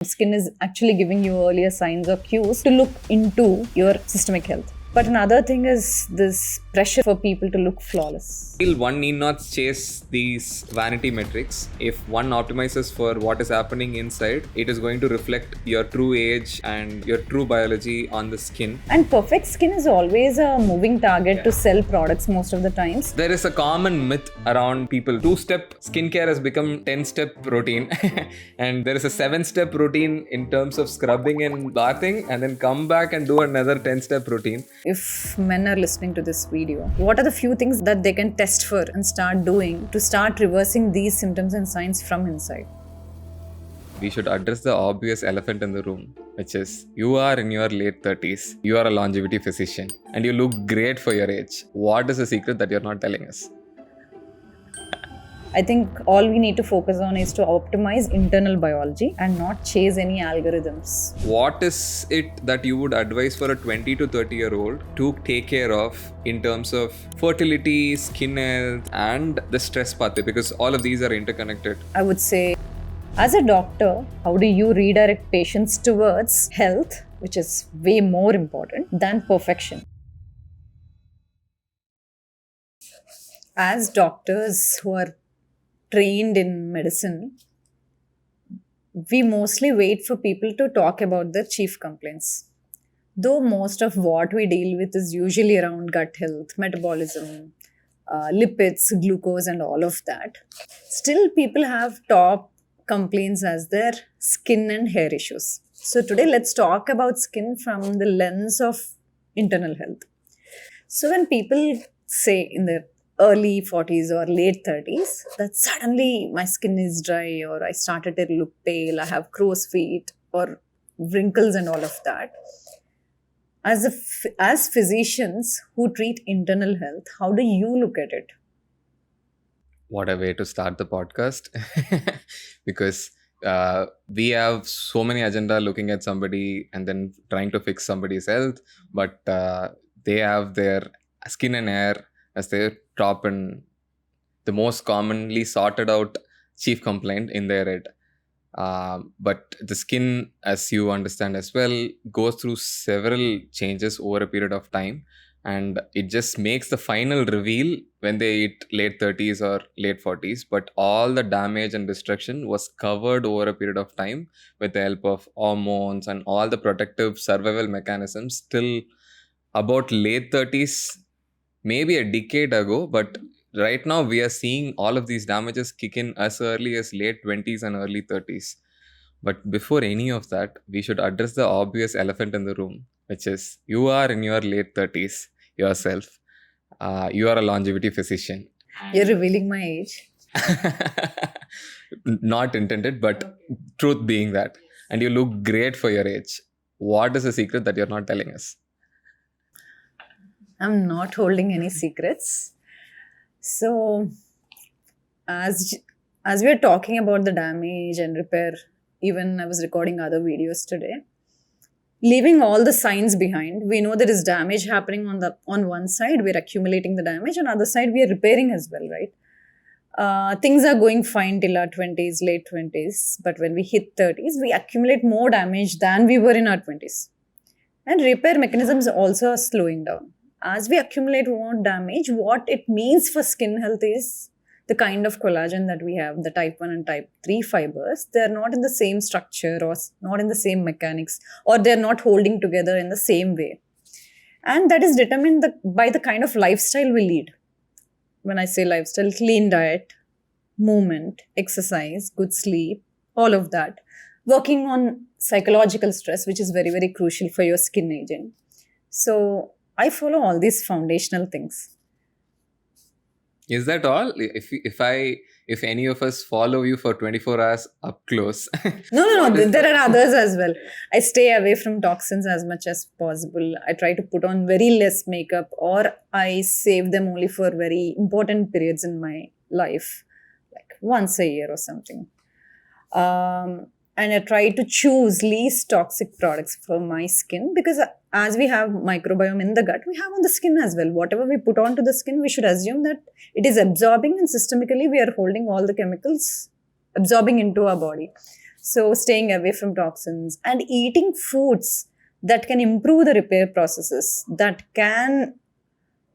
Skin is actually giving you earlier signs or cues to look into your systemic health. But another thing is this pressure for people to look flawless. One need not chase these vanity metrics. If one optimizes for what is happening inside, it is going to reflect your true age and your true biology on the skin. And perfect skin is always a moving target to sell products most of the times. There is a common myth around people. 2-step skincare has become 10-step routine. And there is a 7-step routine in terms of scrubbing and bathing, and then come back and do another 10-step routine. If men are listening to this video, what are the few things that they can test for and start doing to start reversing these symptoms and signs from inside? We should address the obvious elephant in the room, which is you are in your late 30s, you are a longevity physician, and you look great for your age. What is the secret that you're not telling us? I think all we need to focus on is to optimize internal biology and not chase any algorithms. What is it that you would advise for a 20 to 30 year old to take care of in terms of fertility, skin health, and the stress pathway? Because all of these are interconnected. I would say, as a doctor, how do you redirect patients towards health, which is way more important than perfection? As doctors who are trained in medicine, we mostly wait for people to talk about their chief complaints. Though most of what we deal with is usually around gut health, metabolism, lipids, glucose, and all of that, still people have top complaints as their skin and hair issues. So today let's talk about skin from the lens of internal health. So when people say in their early 40s or late 30s that suddenly my skin is dry, or I started to look pale, I have crow's feet or wrinkles and all of that. As physicians who treat internal health, how do you look at it? What a way to start the podcast. Because we have so many agenda looking at somebody and then trying to fix somebody's health, but they have their skin and hair as their top and the most commonly sorted out chief complaint in their head. But the skin, as you understand as well, goes through several changes over a period of time, and it just makes the final reveal when they hit late 30s or late 40s. But all the damage and destruction was covered over a period of time with the help of hormones and all the protective survival mechanisms till about late 30s, maybe a decade ago. But right now we are seeing all of these damages kick in as early as late 20s and early 30s. But before any of that, we should address the obvious elephant in the room, which is you are in your late 30s yourself. You are a longevity physician. You're revealing my age. Not intended, but truth being that. And you look great for your age. What is the secret that you're not telling us? I'm not holding any secrets. So, as we're talking about the damage and repair, even I was recording other videos today, leaving all the signs behind, we know there is damage happening on one side, we're accumulating the damage, on the other side we are repairing as well, right? Things are going fine till our 20s, late 20s, but when we hit 30s, we accumulate more damage than we were in our 20s. And repair mechanisms also are slowing down. As we accumulate more damage, what it means for skin health is the kind of collagen that we have, the type 1 and type 3 fibers, they're not in the same structure or not in the same mechanics, or they're not holding together in the same way. And that is determined by the kind of lifestyle we lead. When I say lifestyle, clean diet, movement, exercise, good sleep, all of that. Working on psychological stress, which is very, very crucial for your skin aging. So I follow all these foundational things. Is that all? If any of us follow you for 24 hours up close. No. There are others as well. I stay away from toxins as much as possible. I try to put on very less makeup, or I save them only for very important periods in my life, like once a year or something. And I try to choose least toxic products for my skin, because as we have microbiome in the gut, we have on the skin as well. Whatever we put onto the skin, we should assume that it is absorbing, and systemically we are holding all the chemicals absorbing into our body. So staying away from toxins and eating foods that can improve the repair processes, that can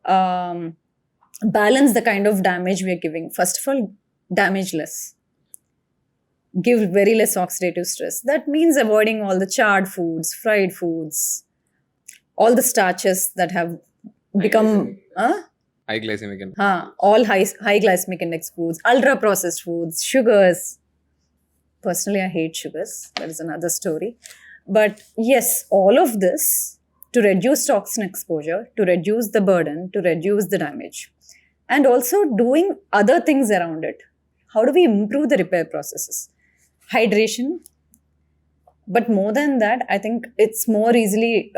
balance the kind of damage we are giving. First of all, damage less, give very less oxidative stress. That means avoiding all the charred foods, fried foods, all the starches that have become High glycemic index. all high glycemic index foods, ultra processed foods, sugars. Personally, I hate sugars. That is another story. But yes, all of this to reduce toxin exposure, to reduce the burden, to reduce the damage, and also doing other things around it. How do we improve the repair processes? Hydration. But more than that, I think it's more easily.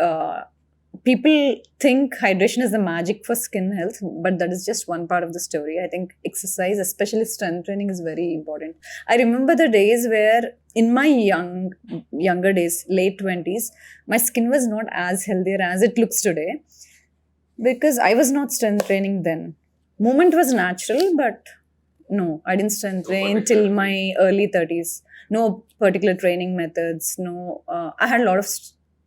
People think hydration is the magic for skin health, but that is just one part of the story. I think exercise, especially strength training, is very important. I remember the days where in my younger days, late 20s, my skin was not as healthier as it looks today because I was not strength training then. Movement was natural, but no, I didn't strength train till my early 30s. No particular training methods. No, I had a lot of.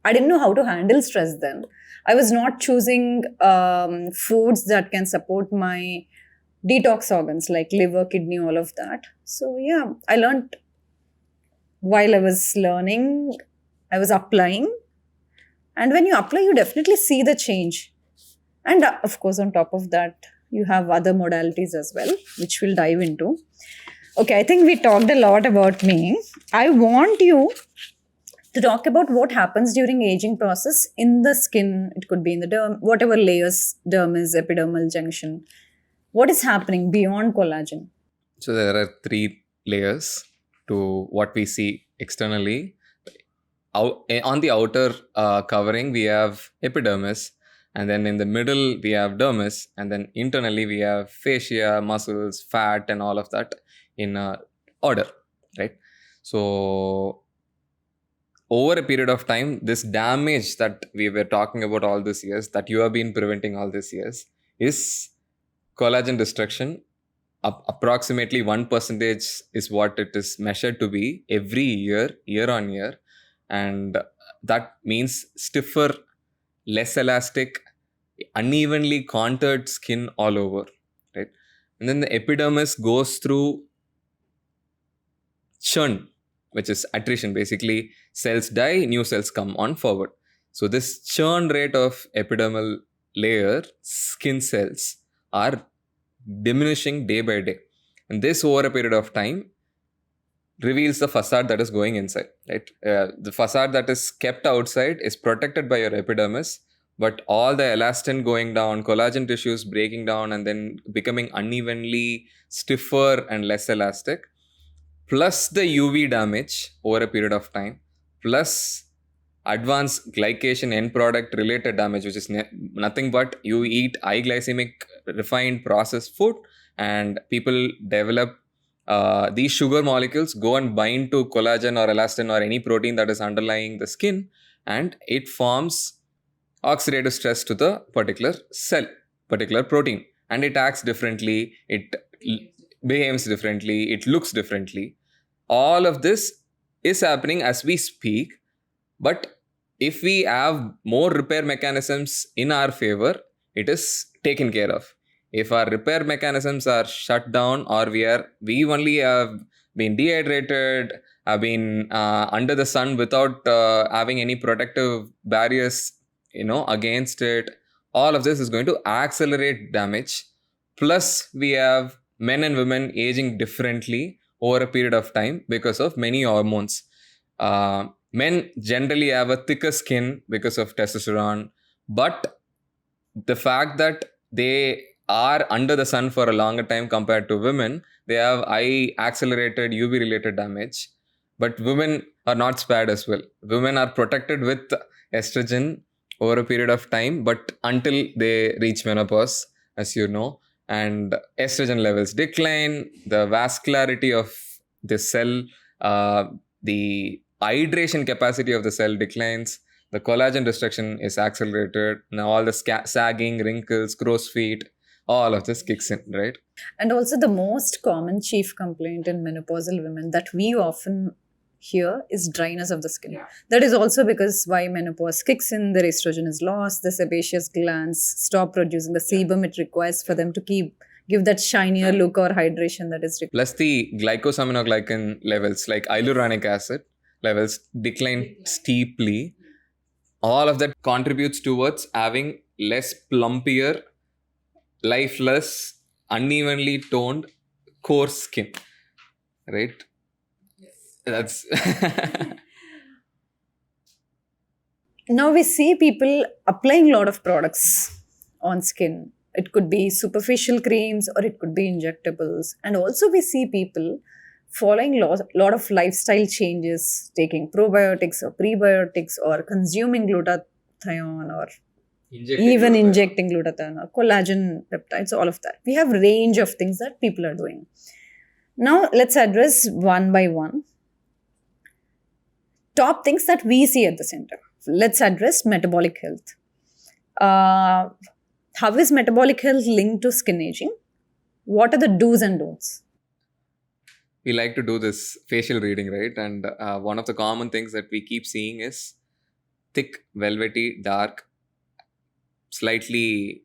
I didn't know how to handle stress then. I was not choosing foods that can support my detox organs like liver, kidney, all of that. So yeah, I learned while I was learning, I was applying. And when you apply, you definitely see the change. And of course, on top of that, you have other modalities as well, which we'll dive into. Okay, I think we talked a lot about me. I want you to talk about what happens during aging process in the skin. It could be in the derm, whatever layers, dermis, epidermal junction. What is happening beyond collagen? So there are 3 layers to what we see externally. On the outer covering, we have epidermis, and then in the middle, we have dermis, and then internally, we have fascia, muscles, fat, and all of that in order, right? So over a period of time, this damage that we were talking about all these years, that you have been preventing all these years, is collagen destruction. Approximately 1% is what it is measured to be every year, year on year. And that means stiffer, less elastic, unevenly contoured skin all over, right? And then the epidermis goes through churn, which is attrition. Basically, cells die, new cells come on forward. So this churn rate of epidermal layer skin cells are diminishing day by day. And this over a period of time reveals the facade that is going inside, right? The facade that is kept outside is protected by your epidermis, but all the elastin going down, collagen tissues breaking down, and then becoming unevenly stiffer and less elastic, plus the UV damage over a period of time, plus advanced glycation end product related damage, which is nothing but you eat high glycemic refined processed food, and people develop these sugar molecules go and bind to collagen or elastin or any protein that is underlying the skin, and it forms oxidative stress to the particular cell, particular protein, and it acts differently, it behaves differently, it looks differently. All of this is happening as we speak, but if we have more repair mechanisms in our favor, it is taken care of. If our repair mechanisms are shut down, or we only have been dehydrated, have been under the sun without having any protective barriers, against it, all of this is going to accelerate damage. Plus, we have men and women aging differently over a period of time because of many hormones. Men generally have a thicker skin because of testosterone, but the fact that they are under the sun for a longer time compared to women, they have high accelerated UV related damage. But women are not spared as well. Women are protected with estrogen over a period of time, but until they reach menopause, as you know, and estrogen levels decline, the vascularity of the cell, the hydration capacity of the cell declines, the collagen destruction is accelerated. Now all the sagging, wrinkles, crow's feet, all of this kicks in, right? And also the most common chief complaint in menopausal women that we often here is dryness of the skin. That is also because why menopause kicks in, their estrogen is lost, the sebaceous glands stop producing the sebum it requires for them to give that shinier look or hydration that is required. Plus the glycosaminoglycan levels like hyaluronic acid levels decline steeply. All of that contributes towards having less plumpier, lifeless, unevenly toned, coarse skin. Right? That's Now we see people applying a lot of products on skin. It could be superficial creams or it could be injectables. And also we see people following lot of lifestyle changes, taking probiotics or prebiotics or consuming glutathione or even injecting glutathione or collagen peptides, all of that. We have range of things that people are doing. Now let's address one by one. Top things that we see at the center. Let's address metabolic health. How is metabolic health linked to skin aging? What are the do's and don'ts? we like to do this facial reading, right? And one of the common things that we keep seeing is thick, velvety, dark, slightly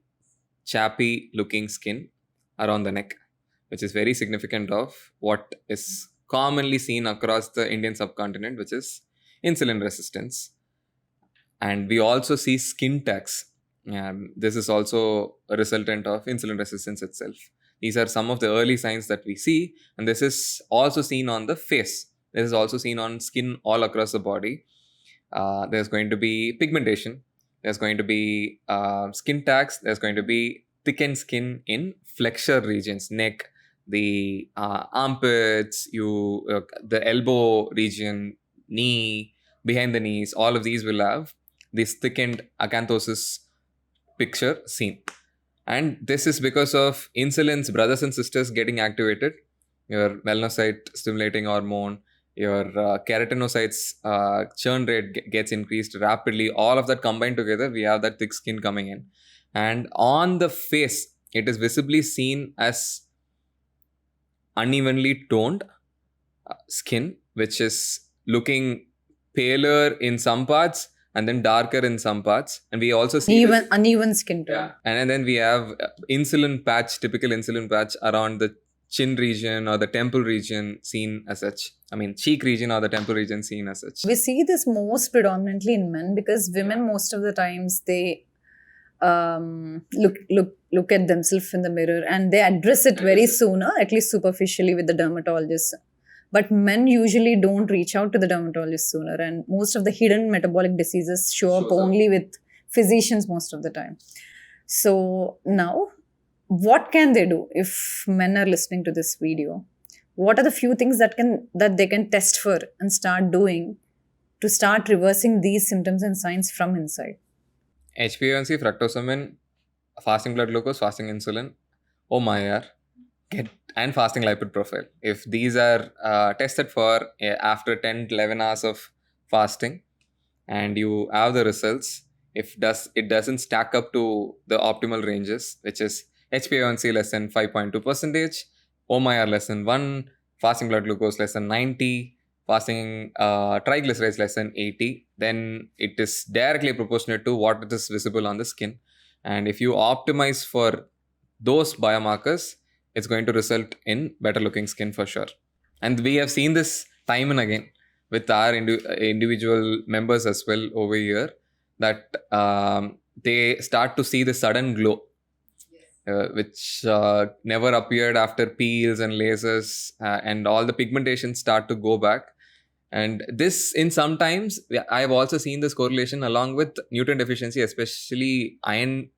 chappy looking skin around the neck, which is very significant of what is commonly seen across the Indian subcontinent, which is insulin resistance. And we also see skin tags. This is also a resultant of insulin resistance itself. These are some of the early signs that we see, and this is also seen on the face. This is also seen on skin all across the body. There's going to be pigmentation. There's going to be skin tags. There's going to be thickened skin in flexure regions, neck, the armpits, the elbow region, knee, behind the knees. All of these will have this thickened acanthosis picture seen. And this is because of insulin's brothers and sisters getting activated. Your melanocyte stimulating hormone, your keratinocytes churn rate gets increased rapidly. All of that combined together, we have that thick skin coming in. And on the face, it is visibly seen as unevenly toned skin, which is looking paler in some parts and then darker in some parts. And we also see even uneven skin tone. Yeah. And then we have typical insulin patch around the chin region or the temple region seen as such. I mean, cheek region or the temple region seen as such. We see this most predominantly in men because women most of the times they look at themselves in the mirror and they address it very sooner, at least superficially with the dermatologist. But men usually don't reach out to the dermatologist sooner, and most of the hidden metabolic diseases show up only with physicians most of the time. So now, what can they do if men are listening to this video? What are the few things that they can test for and start doing to start reversing these symptoms and signs from inside? HbA1c, fructosamine, fasting blood glucose, fasting insulin, OMIR, and fasting lipid profile. If these are tested for after 10 to 11 hours of fasting and you have the results, if it doesn't stack up to the optimal ranges, which is HbA1c less than 5.2%, OMIR less than 1, fasting blood glucose less than 90, fasting triglycerides less than 80, then it is directly proportionate to what is visible on the skin. And if you optimize for those biomarkers, it's going to result in better looking skin for sure. And we have seen this time and again with our individual members as well over here, that they start to see the sudden glow, which never appeared after peels and lasers, and all the pigmentation start to go back. And this, in sometimes, I have also seen this correlation along with nutrient deficiency, especially iron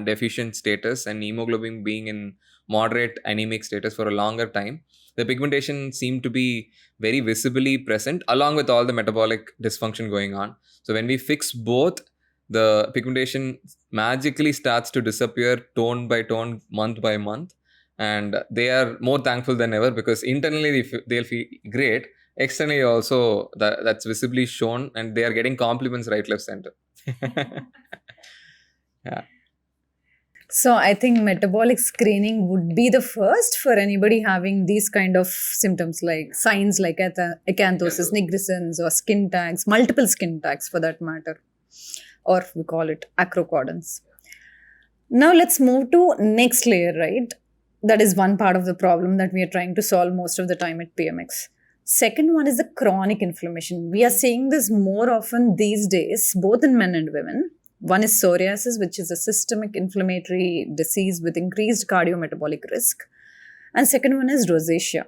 deficient status and hemoglobin being in moderate anemic status for a longer time. The pigmentation seemed to be very visibly present along with all the metabolic dysfunction going on. So when we fix both, the pigmentation magically starts to disappear tone by tone, month by month. And they are more thankful than ever because internally they'll feel great. Externally also, that's visibly shown, and they are getting compliments right, left, center. Yeah. So I think metabolic screening would be the first for anybody having these kind of symptoms like signs like acanthosis nigricans or skin tags, multiple skin tags for that matter, or we call it acrocordons. Now let's move to next layer, right? That is one part of the problem that we are trying to solve most of the time at PMX. Second one is the chronic inflammation. We are seeing this more often these days, both in men and women. One is psoriasis, which is a systemic inflammatory disease with increased cardiometabolic risk. And second one is rosacea.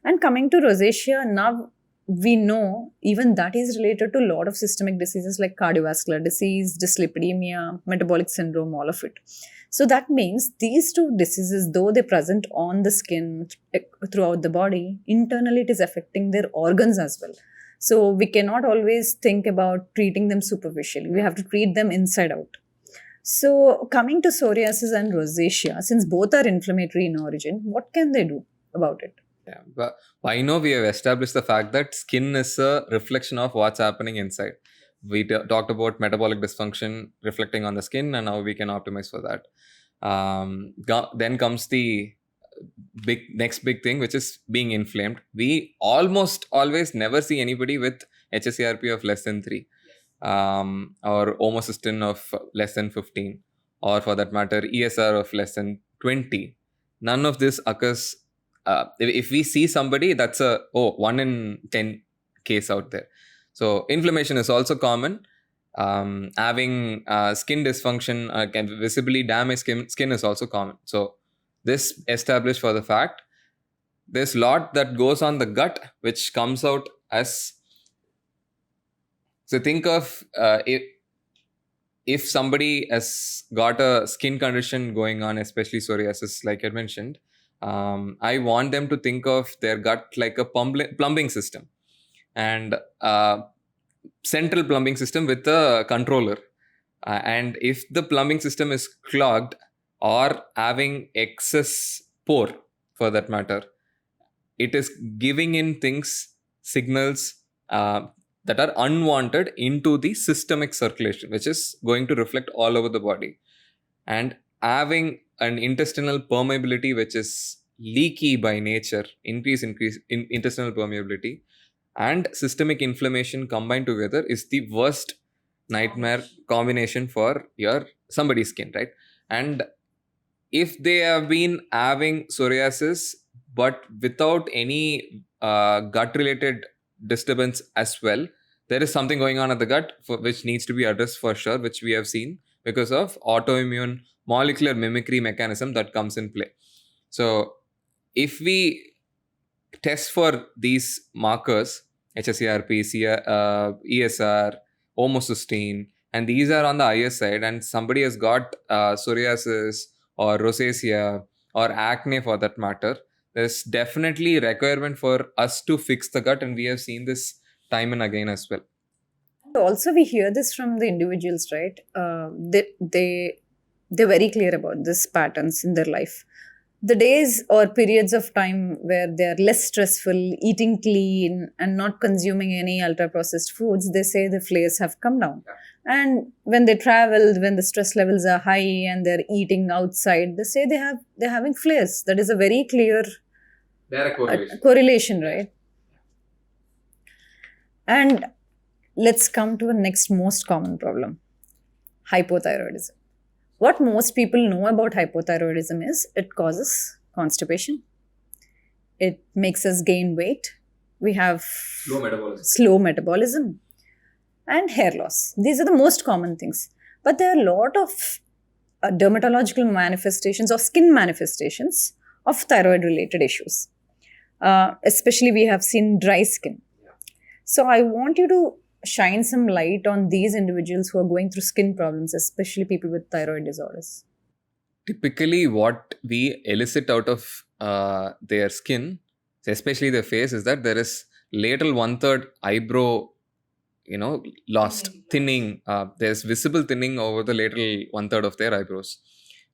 And coming to rosacea, now we know even that is related to a lot of systemic diseases like cardiovascular disease, dyslipidemia, metabolic syndrome, all of it. So that means these two diseases, though they present on the skin throughout the body, internally it is affecting their organs as well. So we cannot always think about treating them superficially. We have to treat them inside out. So coming to psoriasis and rosacea, since both are inflammatory in origin, what can they do about it? Yeah, but I know we have established the fact that skin is a reflection of what's happening inside. We talked about metabolic dysfunction reflecting on the skin, and how we can optimize for that. Then comes the next big thing, which is being inflamed. We almost always never see anybody with HSCRP of less than 3, or homocysteine of less than 15, or for that matter, ESR of less than 20. None of this occurs. If we see somebody, that's 1 in 10 case out there. So inflammation is also common. Having skin dysfunction, can visibly damaged skin is also common. So this established for the fact there's a lot that goes on the gut, which comes out as. So think of if somebody has got a skin condition going on, especially psoriasis, like I mentioned. I want them to think of their gut like a plumbing system, and central plumbing system with a controller. And if the plumbing system is clogged or having excess pore, for that matter, it is giving in signals that are unwanted into the systemic circulation, which is going to reflect all over the body. And having an intestinal permeability which is leaky by nature, increase in intestinal permeability, and systemic inflammation combined together is the worst nightmare combination for somebody's skin, right? And if they have been having psoriasis but without any gut related disturbance as well, there is something going on at the gut which needs to be addressed for sure, which we have seen because of autoimmune molecular mimicry mechanism that comes in play. So if we test for these markers, HSCRP, ESR, homocysteine, and these are on the higher side, and somebody has got psoriasis or rosacea or acne for that matter, there's definitely requirement for us to fix the gut, and we have seen this time and again as well. Also, we hear this from the individuals, right? They're very clear about this patterns in their life. The days or periods of time where they're less stressful, eating clean, and not consuming any ultra processed foods, they say the flares have come down. And when they travel, when the stress levels are high and they're eating outside, they say they're having flares. That is a very clear correlation, right? And let's come to the next most common problem, hypothyroidism. What most people know about hypothyroidism is it causes constipation. It makes us gain weight. We have slow metabolism and hair loss. These are the most common things. But there are a lot of dermatological manifestations or skin manifestations of thyroid-related issues. Especially we have seen dry skin. So I want you to shine some light on these individuals who are going through skin problems, especially people with thyroid disorders. Typically, what we elicit out of their skin, especially their face, is that there is lateral 1/3 eyebrow, lost, thinning. There's visible thinning over the lateral 1/3 of their eyebrows.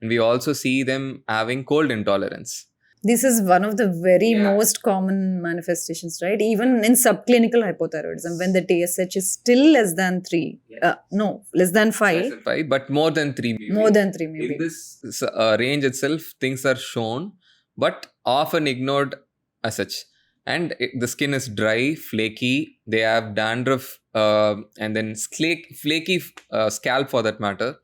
And we also see them having cold intolerance. This is one of the very most common manifestations, right? Even in subclinical hypothyroidism, when the TSH is still less than 3, no, less than 5. Less than 5, but more than 3 maybe. More than 3 maybe. In this range itself, things are shown, but often ignored as such. And the skin is dry, flaky, they have dandruff, and then flaky scalp for that matter.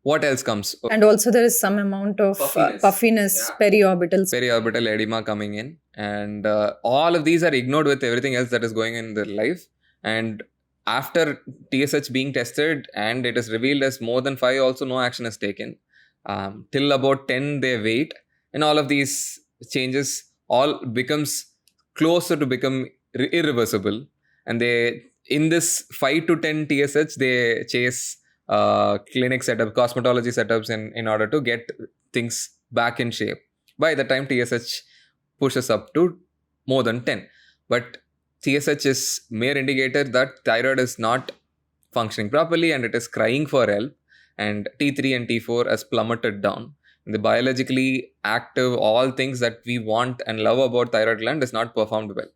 What else comes? And also there is some amount of puffiness, periorbital edema coming in, and all of these are ignored with everything else that is going in their life. And after TSH being tested and it is revealed as more than 5, also no action is taken. Till about 10 they wait, and all of these changes all becomes closer to become irreversible. And they, in this 5 to 10 TSH, they chase clinic setup, cosmetology setups in order to get things back in shape. By the time TSH pushes up to more than 10. But TSH is mere indicator that thyroid is not functioning properly and it is crying for help, and T3 and T4 has plummeted down. The biologically active, all things that we want and love about thyroid gland is not performed well.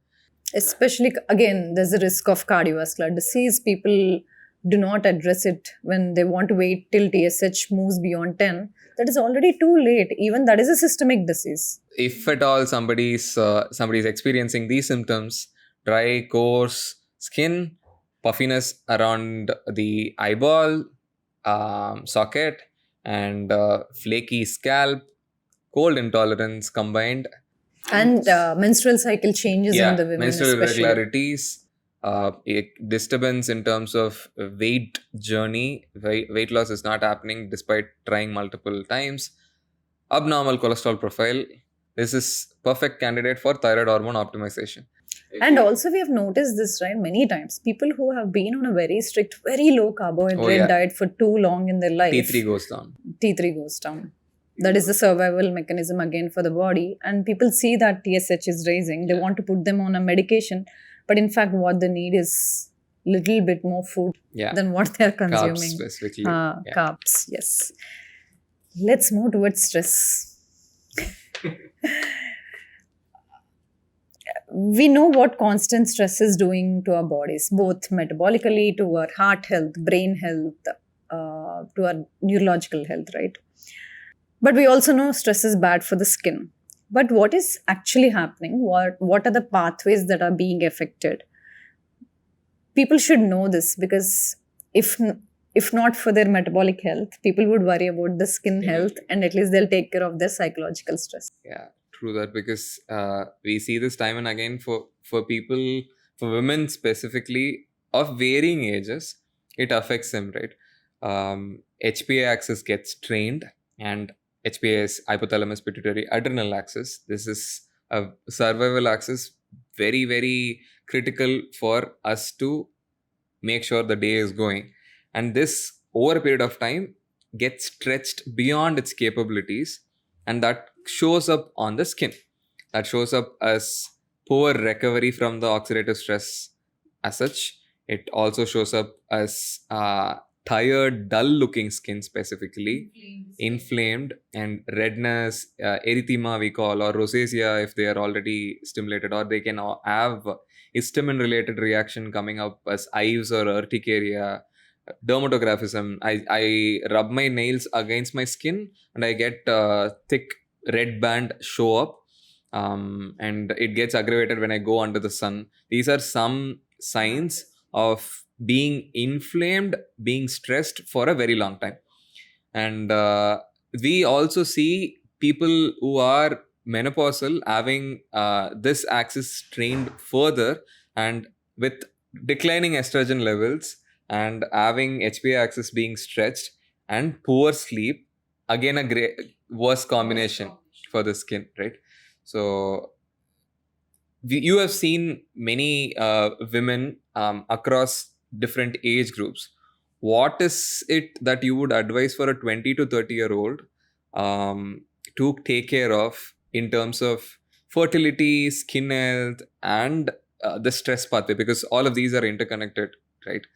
Especially, again, there's a risk of cardiovascular disease. People do not address it when they want to wait till TSH moves beyond 10. That is already too late. Even that is a systemic disease. If at all somebody is experiencing these symptoms, dry, coarse skin, puffiness around the eyeball, socket, and flaky scalp, cold intolerance combined, and menstrual cycle changes in the women, menstrual especially. irregularities, a disturbance in terms of weight journey. Weight loss is not happening despite trying multiple times. Abnormal cholesterol profile. This is perfect candidate for thyroid hormone optimization. And also we have noticed this, right, many times. People who have been on a very strict, very low carbohydrate diet for too long in their life. T3 goes down. That is the survival mechanism again for the body. And people see that TSH is raising. They want to put them on a medication. But in fact, what they need is little bit more food than what they are consuming. Carbs specifically. Carbs, yes. Let's move towards stress. We know what constant stress is doing to our bodies, both metabolically, to our heart health, brain health, to our neurological health, right? But we also know stress is bad for the skin. But what is actually happening? What are the pathways that are being affected? People should know this, because if not for their metabolic health, people would worry about the skin health, and at least they'll take care of their psychological stress. Yeah, true that, because we see this time and again for people, for women specifically of varying ages, it affects them, right? HPA axis gets strained, and HPA is hypothalamus pituitary adrenal axis. This is a survival axis, very, very critical for us to make sure the day is going. And this, over a period of time, gets stretched beyond its capabilities, and that shows up on the skin. That shows up as poor recovery from the oxidative stress as such. It also shows up as tired, dull-looking skin, specifically inflamed, and redness, erythema we call, or rosacea if they are already stimulated, or they can have histamine-related reaction coming up as hives or urticaria. Dermatographism. I rub my nails against my skin and I get thick red band show up, and it gets aggravated when I go under the sun. These are some signs of being inflamed, being stressed for a very long time. And we also see people who are menopausal having this axis strained further, and with declining estrogen levels and having HPA axis being stretched and poor sleep, again a worse combination for the skin, right? So you have seen many women across different age groups. What is it that you would advise for a 20 to 30-year-old to take care of in terms of fertility, skin health, and the stress pathway? Because all of these are interconnected, right?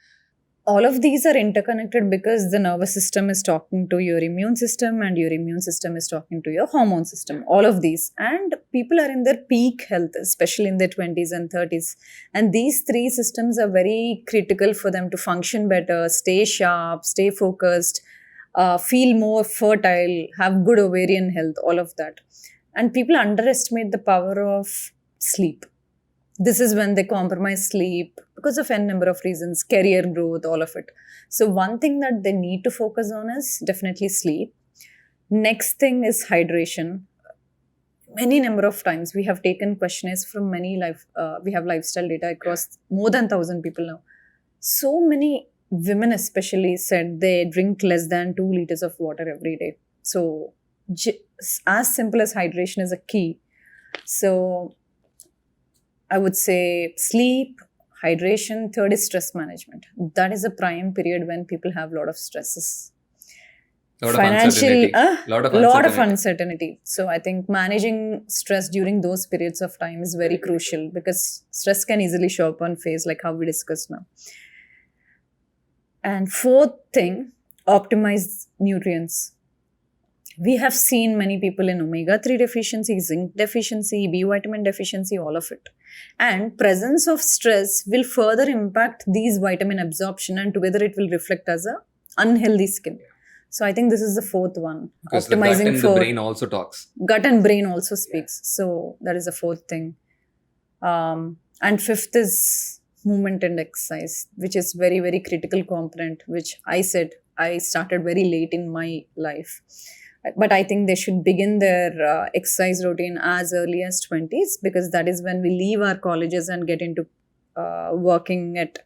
all of these are interconnected because the nervous system is talking to your immune system and your immune system is talking to your hormone system, all of these. And people are in their peak health, especially in their 20s and 30s. And these three systems are very critical for them to function better, stay sharp, stay focused, feel more fertile, have good ovarian health, all of that. And people underestimate the power of sleep. This is when they compromise sleep because of n number of reasons, career growth, all of it. So one thing that they need to focus on is definitely sleep. Next thing is hydration. Many number of times we have taken questionnaires from we have lifestyle data across more than 1,000 people now. So many women especially said they drink less than 2 liters of water every day. So as simple as hydration is a key. So I would say sleep, hydration. Third is stress management. That is a prime period when people have a lot of stresses. Lot of uncertainty. So I think managing stress during those periods of time is very crucial because stress can easily show up on face, like how we discussed now. And fourth thing, optimize nutrients. We have seen many people in omega-3 deficiency, zinc deficiency, B vitamin deficiency, all of it. And presence of stress will further impact these vitamin absorption, and together it will reflect as a unhealthy skin. So I think this is the fourth one. Because optimizing the gut and the brain also talks. Gut and brain also speaks. So that is the fourth thing. And fifth is movement and exercise, which is very, very critical component, which I said I started very late in my life. But I think they should begin their exercise routine as early as 20s, because that is when we leave our colleges and get into working at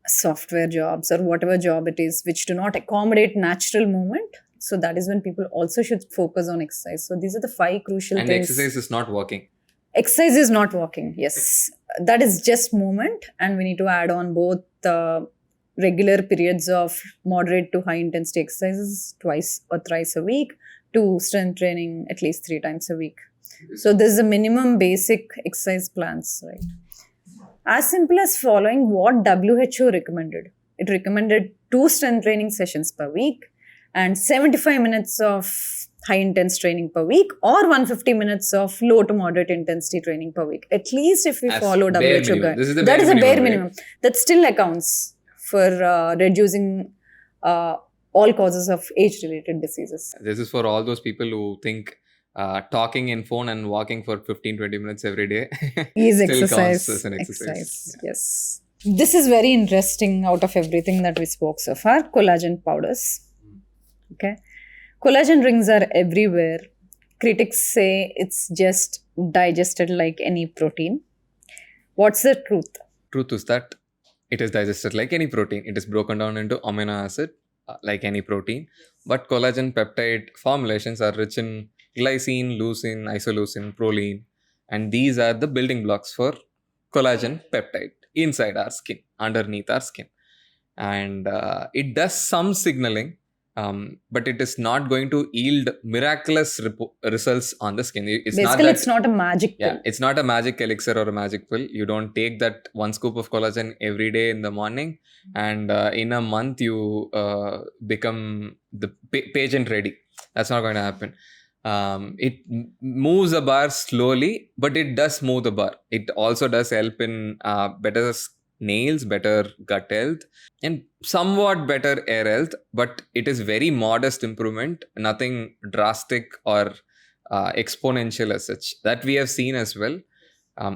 software jobs or whatever job it is, which do not accommodate natural movement. So that is when people also should focus on exercise. So these are the 5 crucial things. And exercise is not working. Exercise is not working, yes. That is just movement, and we need to add on both regular periods of moderate to high intensity exercises twice or thrice a week, to strength training at least 3 times a week. So this is a minimum basic exercise plans, right? As simple as following what WHO recommended. It recommended 2 strength training sessions per week and 75 minutes of high intense training per week, or 150 minutes of low to moderate intensity training per week. At least if we follow WHO guide. That is a bare minimum. Right? That still accounts for reducing all causes of age-related diseases. This is for all those people who think talking in phone and walking for 15-20 minutes every day is still exercise. Counts as an exercise. Yeah. Yes. This is very interesting out of everything that we spoke so far. Collagen powders. Okay. Collagen rings are everywhere. Critics say it's just digested like any protein. What's the truth? Truth is that it is digested like any protein. It is broken down into amino acid like any protein. But collagen peptide formulations are rich in glycine, leucine, isoleucine, proline. And these are the building blocks for collagen peptide inside our skin, underneath our skin. And it does some signaling. But it is not going to yield miraculous results on the skin. It's not a magic pill. Yeah, it's not a magic elixir or a magic pill. You don't take that 1 scoop of collagen every day in the morning, and in a month you become the patient ready. That's not going to happen. It moves the bar slowly, but it does move the bar. It also does help in better nails, better gut health, and somewhat better hair health, but it is very modest improvement, nothing drastic or exponential as such, that we have seen as well.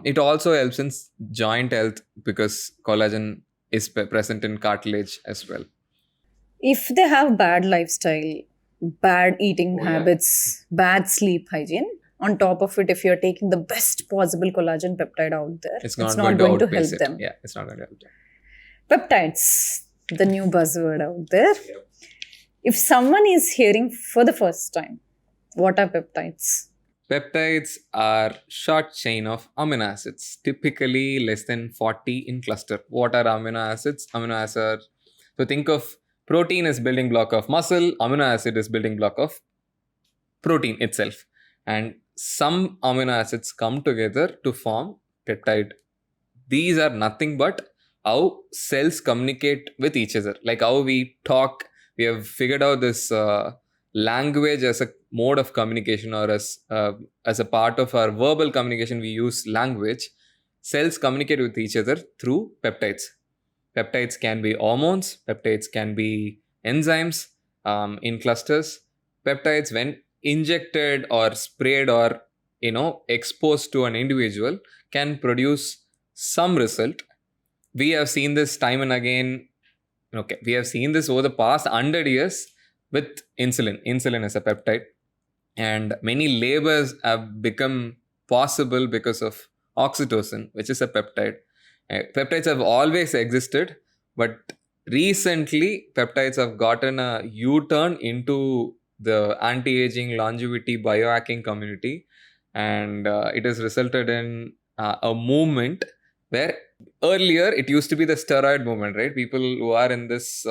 It also helps in joint health because collagen is present in cartilage as well. If they have bad lifestyle, bad eating habits, bad sleep hygiene, on top of it, if you're taking the best possible collagen peptide out there, it's not going to help them. Yeah, it's not going to help them. Peptides, the new buzzword out there. Yep. If someone is hearing for the first time, what are peptides? Peptides are short chain of amino acids, typically less than 40 in cluster. What are amino acids? Amino acids. So think of protein as building block of muscle, amino acid is building block of protein itself. And some amino acids come together to form peptide. These are nothing but how cells communicate with each other, like how we talk. We have figured out this language as a mode of communication, or as a part of our verbal communication. We use language. Cells communicate with each other through peptides. Peptides can be hormones, peptides can be enzymes in clusters. Peptides, when injected or sprayed or exposed to an individual, can produce some result. We have seen this time and again. Okay, we have seen this over the past 100 years with insulin. Insulin is a peptide, and many labors have become possible because of oxytocin, which is a peptide. Peptides have always existed, but recently peptides have gotten a U-turn into the anti-aging, longevity, biohacking community, and it has resulted in a movement where earlier it used to be the steroid movement, right? People who are in this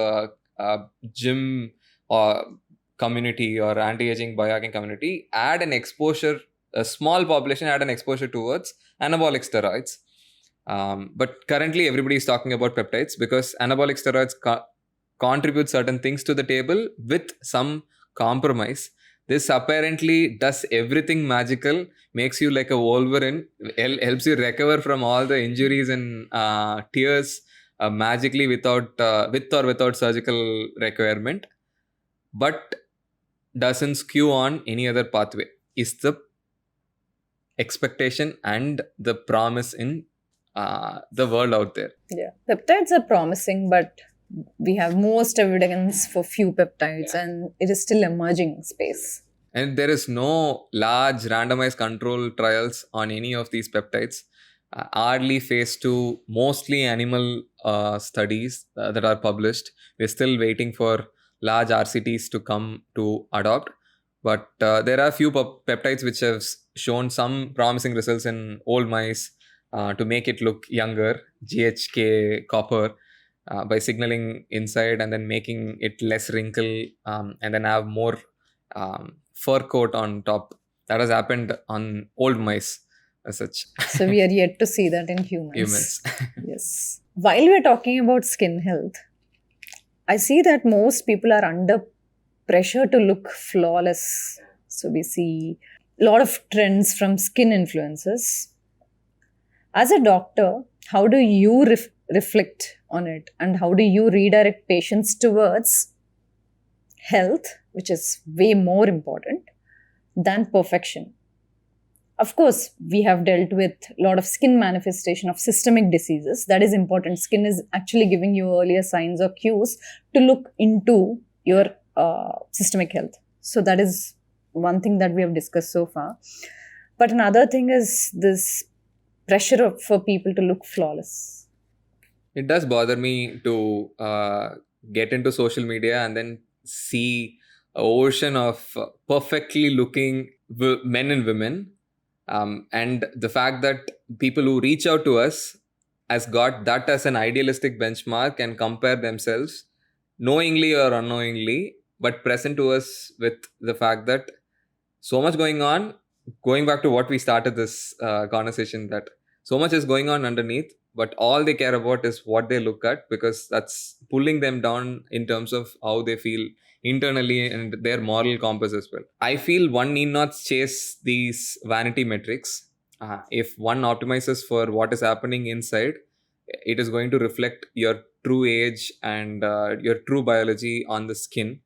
gym or community or anti-aging biohacking community had an exposure, a small population had an exposure towards anabolic steroids. But currently everybody is talking about peptides because anabolic steroids contribute certain things to the table with some compromise. This apparently does everything magical, makes you like a Wolverine, helps you recover from all the injuries and tears magically without with or without surgical requirement, but doesn't skew on any other pathway, is the expectation and the promise in the world out there. Yeah, peptides are promising, but we have most evidence for few peptides, and it is still emerging space. And there is no large randomized control trials on any of these peptides. Hardly phase 2, mostly animal studies that are published. We're still waiting for large RCTs to come to adopt. But there are few peptides which have shown some promising results in old mice to make it look younger. GHK copper by signaling inside and then making it less wrinkle and then have more fur coat on top. That has happened on old mice as such. So we are yet to see that in Humans. Yes. While we're talking about skin health, I see that most people are under pressure to look flawless. So we see a lot of trends from skin influencers. As a doctor, how do you reflect on it, and how do you redirect patients towards health, which is way more important than perfection? Of course, we have dealt with a lot of skin manifestation of systemic diseases. That is important. Skin is actually giving you earlier signs or cues to look into your systemic health. So that is one thing that we have discussed so far. But another thing is this pressure for people to look flawless. It does bother me to get into social media and then see an ocean of perfectly looking men and women. And the fact that people who reach out to us has got that as an idealistic benchmark and compare themselves knowingly or unknowingly, but present to us with the fact that so much going on. Going back to what we started this conversation, that so much is going on underneath, but all they care about is what they look at, because that's pulling them down in terms of how they feel internally and their moral compass as well. I feel one need not chase these vanity metrics. If one optimizes for what is happening inside, it is going to reflect your true age and your true biology on the skin,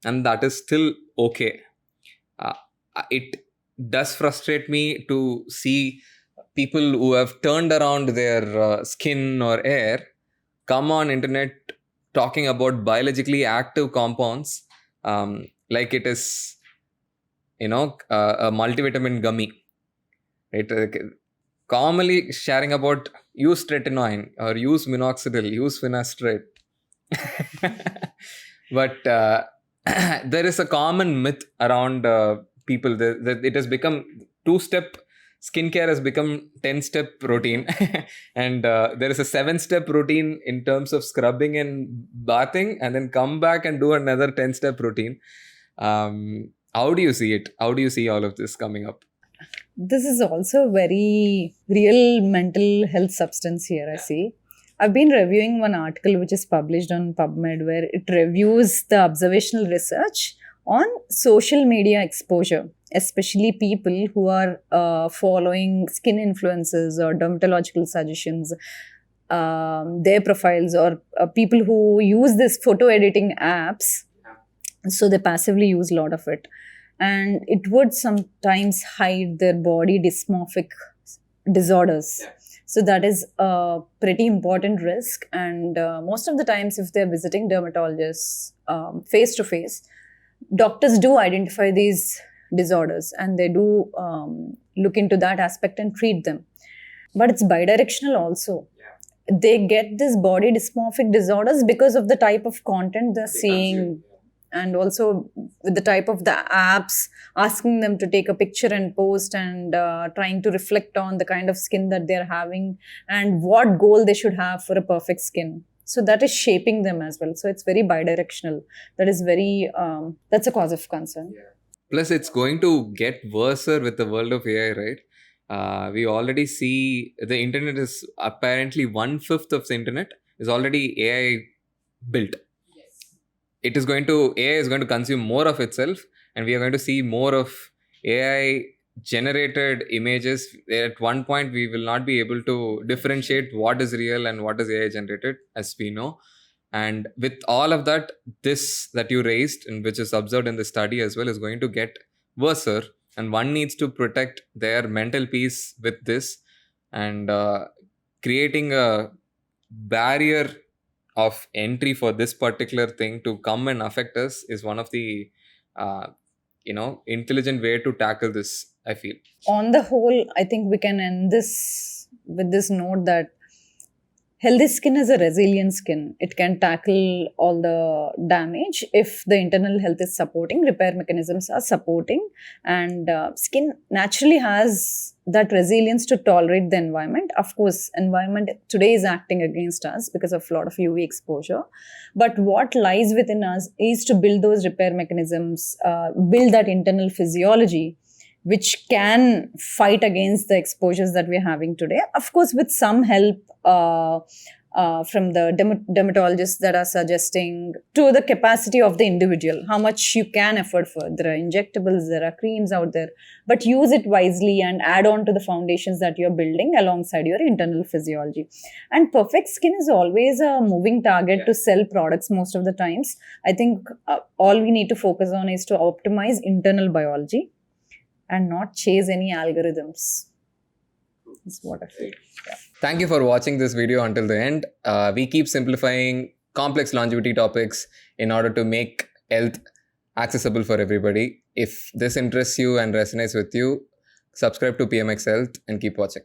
and that is still okay. It does frustrate me to see people who have turned around their skin or hair come on internet talking about biologically active compounds like it is a multivitamin gummy, right? Commonly sharing about use tretinoin or use minoxidil, use finasteride. But there is a common myth around people that it has become two-step skincare has become 10-step routine. And there is a 7-step routine in terms of scrubbing and bathing, and then come back and do another 10-step routine. How do you see it? How do you see all of this coming up? This is also a very real mental health substance here, I see. I've been reviewing one article which is published on PubMed where it reviews the observational research on social media exposure, especially people who are following skin influencers or dermatological suggestions, their profiles, or people who use this photo editing apps. So they passively use a lot of it. And it would sometimes hide their body dysmorphic disorders. Yeah. So that is a pretty important risk. And most of the times, if they're visiting dermatologists face to face, doctors do identify these disorders and they do look into that aspect and treat them. But it's bidirectional also. Yeah. They get this body dysmorphic disorders because of the type of content they're seeing. And also with the type of the apps asking them to take a picture and post, and trying to reflect on the kind of skin that they're having and what goal they should have for a perfect skin. So that is shaping them as well. So it's very bidirectional. That is very, that's a cause of concern. Yeah. Plus, it's going to get worse with the world of AI, right? We already see the internet is apparently 1/5 of the internet is already AI built. It is going to, AI is going to consume more of itself, and we are going to see more of AI generated images. At one point, we will not be able to differentiate what is real and what is AI generated, as we know. And with all of that, this that you raised, and which is observed in the study as well, is going to get worse. And one needs to protect their mental peace with this, and creating a barrier of entry for this particular thing to come and affect us is one of the intelligent way to tackle this, I feel. On the whole, I think we can end this with this note that healthy skin is a resilient skin. It can tackle all the damage if the internal health is supporting, repair mechanisms are supporting, and skin naturally has that resilience to tolerate the environment. Of course, environment today is acting against us because of a lot of UV exposure. But what lies within us is to build those repair mechanisms, build that internal physiology, which can fight against the exposures that we're having today. Of course, with some help from the dermatologists that are suggesting to the capacity of the individual, how much you can afford for. There are injectables, there are creams out there, but use it wisely and add on to the foundations that you're building alongside your internal physiology. And perfect skin is always a moving target to sell products most of the times. I think all we need to focus on is to optimize internal biology and not chase any algorithms. That's what I feel. Yeah. Thank you for watching this video until the end. We keep simplifying complex longevity topics in order to make health accessible for everybody. If this interests you and resonates with you, subscribe to PMX Health and keep watching.